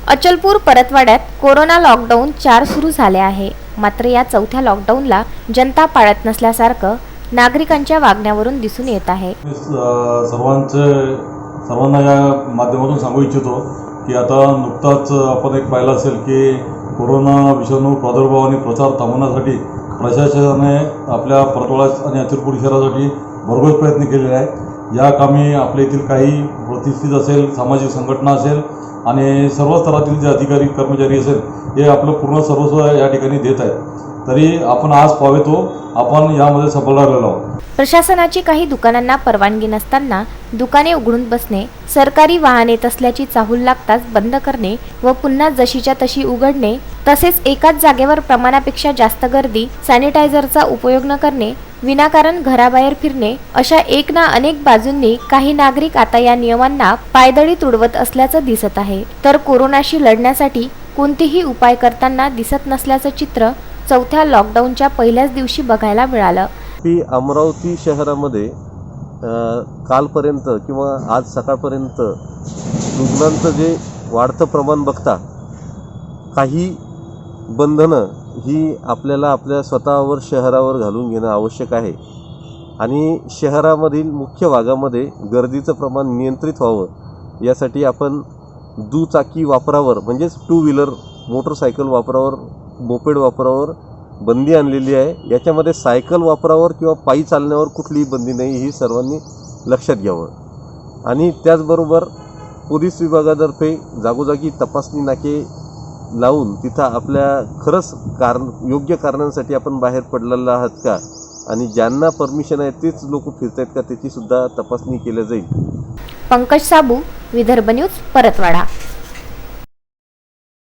Achalpur परतवाड्यात corona lockdown 4 सुरू झाले आहे. मात्र या चौथ्या लॉकडाऊनला जनता पाळत नसल्यासारखं नागरिकांच्या वागण्यावरून दिसून येत आहे. सर्वांना या माध्यमातून सांगू इच्छितो की आता नुकताच आपण एक पाहिलं असेल की कोरोना विषाणू प्रादुर्भाव आणि प्रसार थांबवण्यासाठी प्रशासनाने आपल्या परतवाडा आणि अचलपूर शहरासाठी भरघोस प्रयत्न केलेले आहे. या कामी आपल्या येथील काही प्रतिष्ठित असेल, सामाजिक संघटना असेल आणि सर्व स्तरातील जे अधिकारी कर्मचारी असेल हे आपलं पूर्ण सर्वस्व या ठिकाणी देत आहेत. तरी आपण आज पावेतो आपण यामध्ये सफल राहिलेलो आहोत. प्रशासनाची काही दुकानांना परवानगी नसताना दुकाने उघडून बसणे, सरकारी वाहन येत असल्याची चाहूल लागताच बंद करणे व पुन्हा जशीच्या तशी उघडणे, तसेच एकाच जागेवर प्रमाणापेक्षा जास्त गर्दी, सॅनिटायझरचा उपयोग न करणे, विनाकारण घराबाहेर फिरणे अशा एक ना अनेक बाजूंनी काही नागरिक आता या नियमांना पायदळी तुडवत असल्याचं दिसत आहे. तर कोरोनाशी लढण्यासाठी कोणतेही उपाय करताना दिसत नसल्याचं चित्र चौथ्या लॉकडाऊनच्या पहिल्याच दिवशी बघायला मिळालं. की अमरावती शहरामध्ये कालपर्यंत किंवा आज सकाळपर्यंत रुग्णांचं जे वाढतं प्रमाण बघता काही बंधनं ही आपल्याला आपल्या स्वतःवर शहरावर घालून घेणं आवश्यक आहे. आणि शहरामधील मुख्य भागामध्ये गर्दीचं प्रमाण नियंत्रित व्हावं यासाठी आपण दुचाकी वापरावर म्हणजेच टू व्हीलर मोटरसायकल वापरावर, मोपेड वापरावर बंदी आणलेली आहे. याच्यामध्ये सायकल वापरावर किंवा पायी चालण्यावर कुठलीही बंदी नाही, ही सर्वांनी लक्षात घ्यावं. आणि त्याचबरोबर पोलीस विभागातर्फे जागोजागी तपासणी नाके लावून तिथं आपल्या खरंच योग्य कारणांसाठी आपण बाहेर पडलेला आहात का आणि ज्यांना परमिशन आहे तेच लोक फिरत आहेत का त्याची सुद्धा तपासणी केली जाईल. पंकज साबू, विदर्भ न्यूज, परतवाडा.